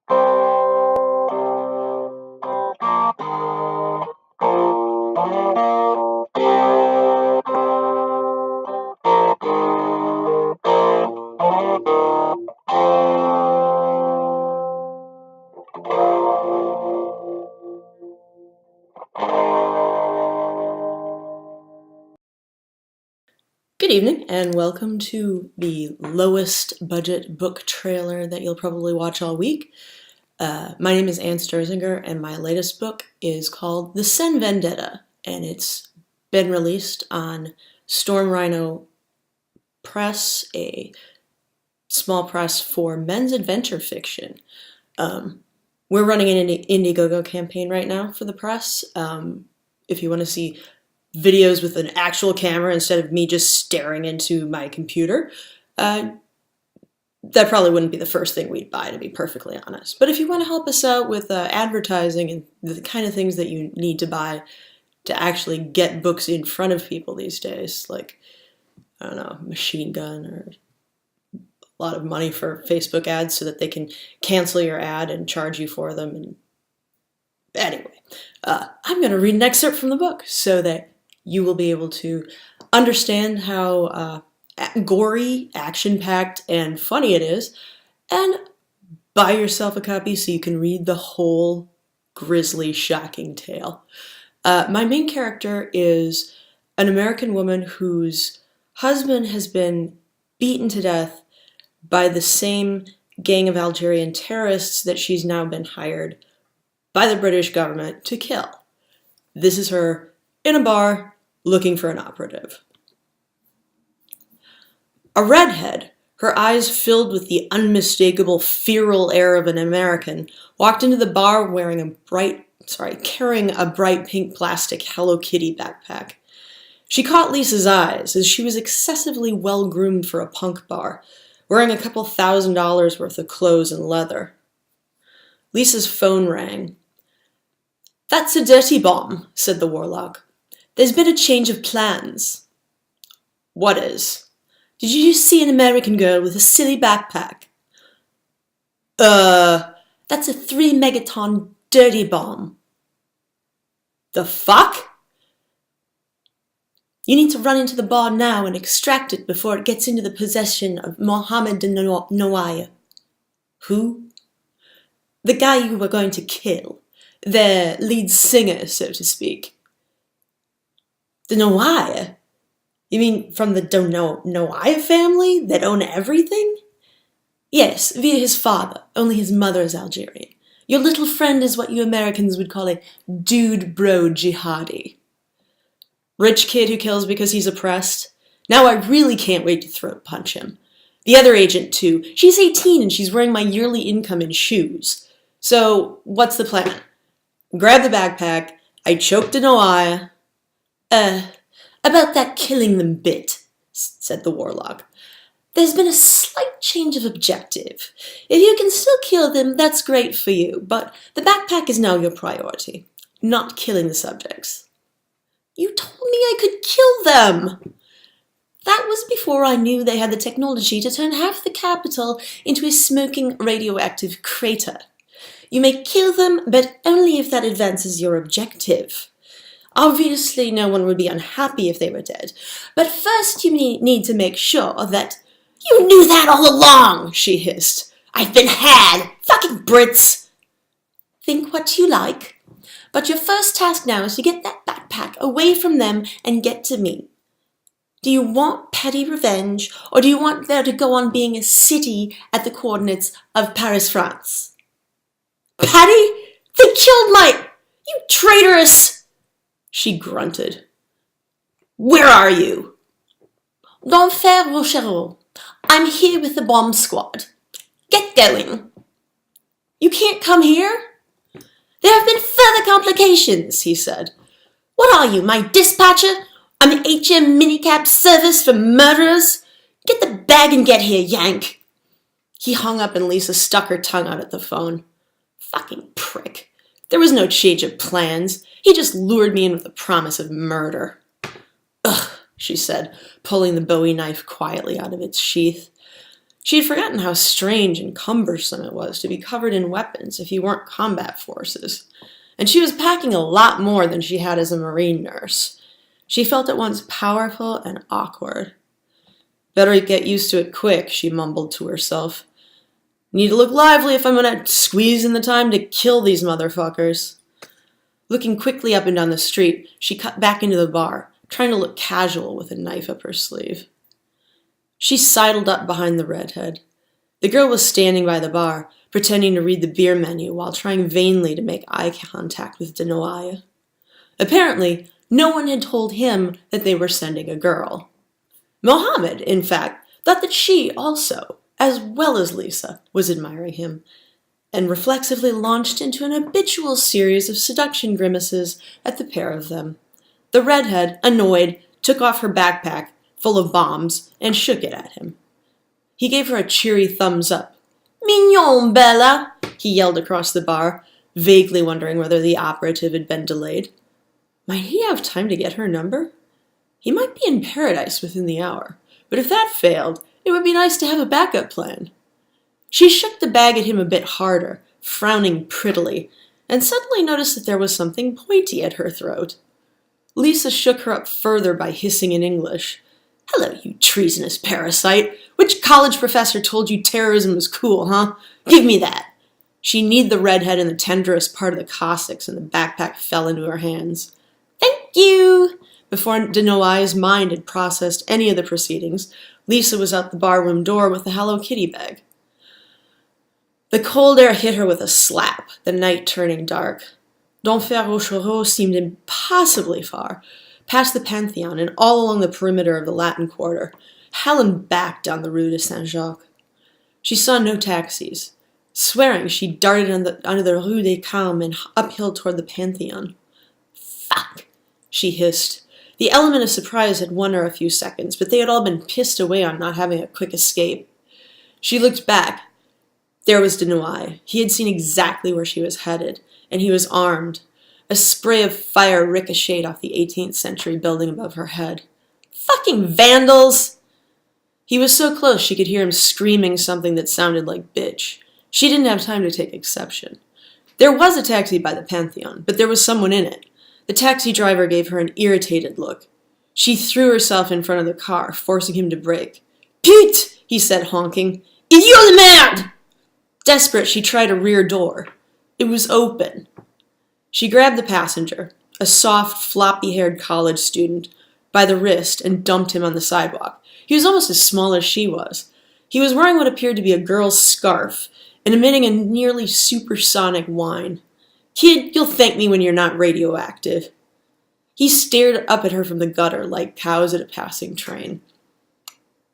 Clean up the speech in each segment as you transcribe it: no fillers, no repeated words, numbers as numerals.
Good evening, and welcome to the lowest budget book trailer that you'll probably watch all week. My name is Anne Sterzinger, and my latest book is called The SEINE Vendetta, and it's been released on STORM RHINO Press, a small press for men's adventure fiction. We're running an Indiegogo campaign right now for the press. If you want to see videos with an actual camera instead of me just staring into my computer, that probably wouldn't be the first thing we'd buy, to be perfectly honest. But if you want to help us out with advertising and the kind of things that you need to buy to actually get books in front of people these days, like, I don't know, machine gun or a lot of money for Facebook ads so that they can cancel your ad and charge you for them. And anyway, I'm going to read an excerpt from the book so that you will be able to understand how gory, action-packed, and funny it is, and buy yourself a copy so you can read the whole grisly, shocking tale. My main character is an American woman whose husband has been beaten to death by the same gang of Algerian terrorists that she's now been hired by the British government to kill. This is her in a bar looking for an operative. A redhead, her eyes filled with the unmistakable feral air of an American, walked into the bar carrying a bright pink plastic Hello Kitty backpack. She caught Lisa's eyes as she was excessively well-groomed for a punk bar, wearing a couple $1,000s worth of clothes and leather. Lisa's phone rang. "That's a dirty bomb," said the warlock. "There's been a change of plans." "What is?" "Did you see an American girl with a silly backpack?" That's a 3-megaton dirty bomb." "The fuck?" "You need to run into the bar now and extract it before it gets into the possession of Mohammed de Noailles." "Who?" "The guy you were going to kill. Their lead singer, so to speak." "De Noailles? You mean from the Noailles family that own everything?" "Yes, via his father, only his mother is Algerian. Your little friend is what you Americans would call a dude bro jihadi." "Rich kid who kills because he's oppressed? Now I really can't wait to throat punch him. The other agent, too. She's 18 and she's wearing my yearly income in shoes. So, what's the plan? Grab the backpack, I choke de Noailles." About that killing them bit," said the warlock. "There's been a slight change of objective. If you can still kill them, that's great for you, but the backpack is now your priority, not killing the subjects." "You told me I could kill them." "That was before I knew they had the technology to turn half the capital into a smoking radioactive crater. You may kill them, but only if that advances your objective. Obviously, no one would be unhappy if they were dead, but first you need to make sure that—" "You knew that all along," she hissed. "I've been had! Fucking Brits!" "Think what you like, but your first task now is to get that backpack away from them and get to me. Do you want petty revenge, or do you want there to go on being a city at the coordinates of Paris, France?" "Patty? They killed my— You traitorous—" She grunted. "Where are you?" "D'Enfer Rochereau. I'm here with the bomb squad. Get going." "You can't come here?" "There have been further complications," he said. "What are you, my dispatcher? I'm the HM minicab service for murderers. Get the bag and get here, Yank." He hung up and Lisa stuck her tongue out at the phone. Fucking prick. There was no change of plans. He just lured me in with the promise of murder. "Ugh," she said, pulling the Bowie knife quietly out of its sheath. She had forgotten how strange and cumbersome it was to be covered in weapons if you weren't combat forces, and she was packing a lot more than she had as a Marine nurse. She felt at once powerful and awkward. Better get used to it quick, she mumbled to herself. Need to look lively if I'm going to squeeze in the time to kill these motherfuckers. Looking quickly up and down the street, she cut back into the bar, trying to look casual with a knife up her sleeve. She sidled up behind the redhead. The girl was standing by the bar, pretending to read the beer menu while trying vainly to make eye contact with Denoya. Apparently, no one had told him that they were sending a girl. Mohammed, in fact, thought that she also, as well as Lisa, was admiring him, and reflexively launched into an habitual series of seduction grimaces at the pair of them. The redhead, annoyed, took off her backpack, full of bombs, and shook it at him. He gave her a cheery thumbs up. "Mignon, Bella!" he yelled across the bar, vaguely wondering whether the operative had been delayed. Might he have time to get her number? He might be in paradise within the hour, but if that failed, it would be nice to have a backup plan. She shook the bag at him a bit harder, frowning prettily, and suddenly noticed that there was something pointy at her throat. Lisa shook her up further by hissing in English. "Hello, you treasonous parasite. Which college professor told you terrorism was cool, huh? Give me that." She kneed the redhead in the tenderest part of the Cossacks, and the backpack fell into her hands. "Thank you." Before Denoya's mind had processed any of the proceedings, Lisa was out the barroom door with the Hello Kitty bag. The cold air hit her with a slap, the night turning dark. D'Enfer Rochereau seemed impossibly far, past the Pantheon and all along the perimeter of the Latin Quarter, hell and back down the Rue de Saint-Jacques. She saw no taxis. Swearing, she darted under the Rue des Carmes and uphill toward the Pantheon. "Fuck," she hissed. The element of surprise had won her a few seconds, but they had all been pissed away on not having a quick escape. She looked back. There was Denoy. He had seen exactly where she was headed, and he was armed. A spray of fire ricocheted off the 18th century building above her head. "Fucking vandals!" He was so close she could hear him screaming something that sounded like bitch. She didn't have time to take exception. There was a taxi by the Pantheon, but there was someone in it. The taxi driver gave her an irritated look. She threw herself in front of the car, forcing him to brake. "Pute!" he said, honking. "Idiot de merde!" Desperate, she tried a rear door. It was open. She grabbed the passenger, a soft, floppy-haired college student, by the wrist and dumped him on the sidewalk. He was almost as small as she was. He was wearing what appeared to be a girl's scarf and emitting a nearly supersonic whine. "Kid, you'll thank me when you're not radioactive." He stared up at her from the gutter like cows at a passing train.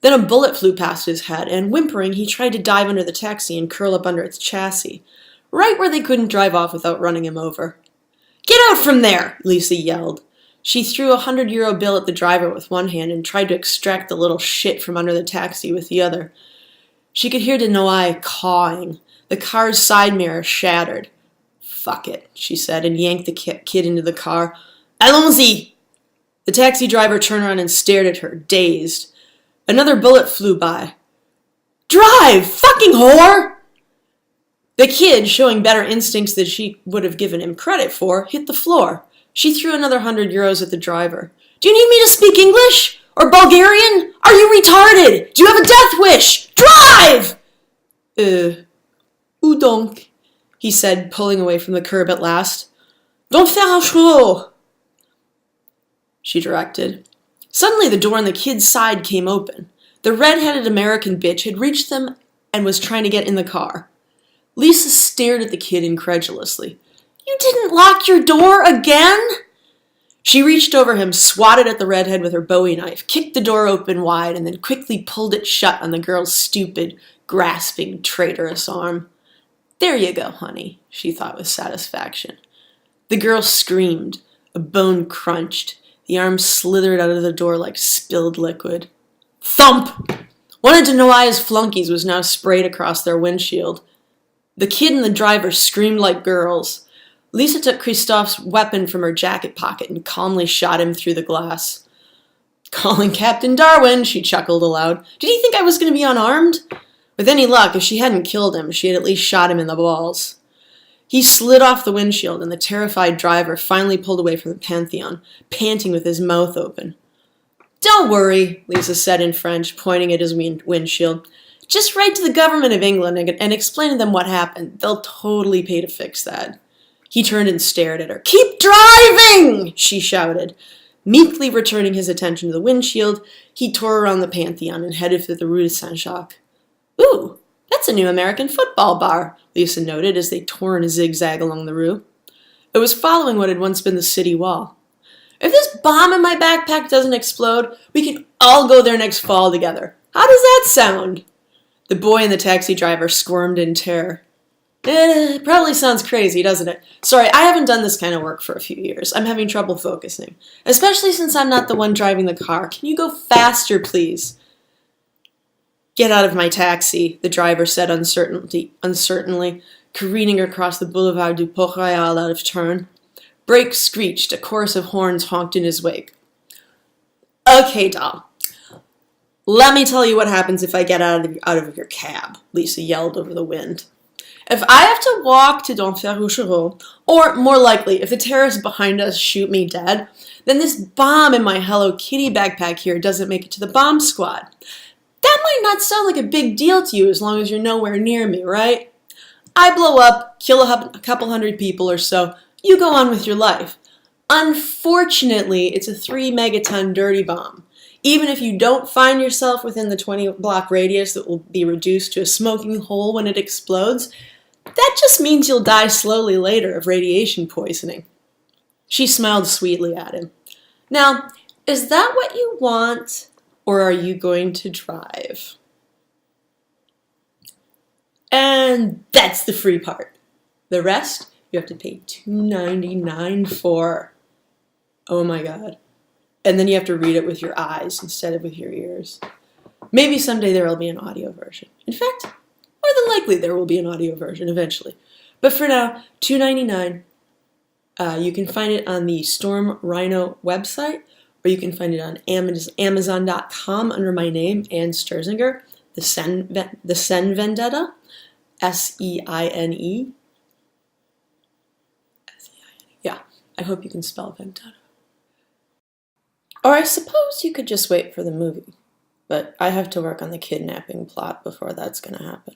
Then a bullet flew past his head, and whimpering, he tried to dive under the taxi and curl up under its chassis, right where they couldn't drive off without running him over. "Get out from there!" Lisa yelled. She threw a €100 bill at the driver with one hand and tried to extract the little shit from under the taxi with the other. She could hear Denoy cawing. The car's side mirror shattered. "Fuck it," she said, and yanked the kid into the car. "Allons-y!" The taxi driver turned around and stared at her, dazed. Another bullet flew by. "Drive, fucking whore!" The kid, showing better instincts than she would have given him credit for, hit the floor. She threw another €100 at the driver. "Do you need me to speak English? Or Bulgarian? Are you retarded? Do you have a death wish? Drive!" Où donc?" he said, pulling away from the curb at last. "D'Enfer Rochereau," she directed. Suddenly the door on the kid's side came open. The red-headed American bitch had reached them and was trying to get in the car. Lisa stared at the kid incredulously. "You didn't lock your door again?" She reached over him, swatted at the redhead with her Bowie knife, kicked the door open wide, and then quickly pulled it shut on the girl's stupid, grasping, traitorous arm. "There you go, honey," she thought with satisfaction. The girl screamed. A bone crunched. The arm slithered out of the door like spilled liquid. Thump! One of Denoya's flunkies was now sprayed across their windshield. The kid and the driver screamed like girls. Lisa took Christophe's weapon from her jacket pocket and calmly shot him through the glass. "Calling Captain Darwin," she chuckled aloud. "Did he think I was going to be unarmed?" With any luck, if she hadn't killed him, she had at least shot him in the balls. He slid off the windshield, and the terrified driver finally pulled away from the Pantheon, panting with his mouth open. "Don't worry," Lisa said in French, pointing at his windshield. "Just write to the government of England and explain to them what happened. They'll totally pay to fix that." He turned and stared at her. "Keep driving!" she shouted. Meekly returning his attention to the windshield, he tore around the Pantheon and headed for the Rue Saint-Jacques. "Ooh, that's a new American football bar," Lisa noted as they tore in a zigzag along the Rue. It was following what had once been the city wall. "If this bomb in my backpack doesn't explode, we can all go there next fall together. How does that sound?" The boy and the taxi driver squirmed in terror. It probably sounds crazy, doesn't it? Sorry, I haven't done this kind of work for a few years. I'm having trouble focusing. Especially since I'm not the one driving the car. Can you go faster, please? "Get out of my taxi," the driver said uncertainly, careening across the Boulevard du Port-Royal out of turn. Brakes screeched, a chorus of horns honked in his wake. "Okay, doll. Let me tell you what happens if I get out of your cab," Lisa yelled over the wind. "If I have to walk to Denfert-Rochereau, or more likely, if the terrorists behind us shoot me dead, then this bomb in my Hello Kitty backpack here doesn't make it to the bomb squad. That might not sound like a big deal to you as long as you're nowhere near me, right? I blow up, kill a couple hundred people or so, you go on with your life. Unfortunately, it's a 3-megaton dirty bomb. Even if you don't find yourself within the 20-block radius that will be reduced to a smoking hole when it explodes, that just means you'll die slowly later of radiation poisoning." She smiled sweetly at him. "Now, is that what you want, or are you going to drive?" And that's the free part. The rest, you have to pay $2.99 for. Oh my God. And then you have to read it with your eyes instead of with your ears. Maybe someday there will be an audio version. In fact, more than likely there will be an audio version eventually. But for now, $2.99. You can find it on the Storm Rhino website, or you can find it on Amazon.com under my name, Ann Sterzinger, the SEINE Vendetta, SEINE. Yeah, I hope you can spell vendetta. Or I suppose you could just wait for the movie, but I have to work on the kidnapping plot before that's going to happen.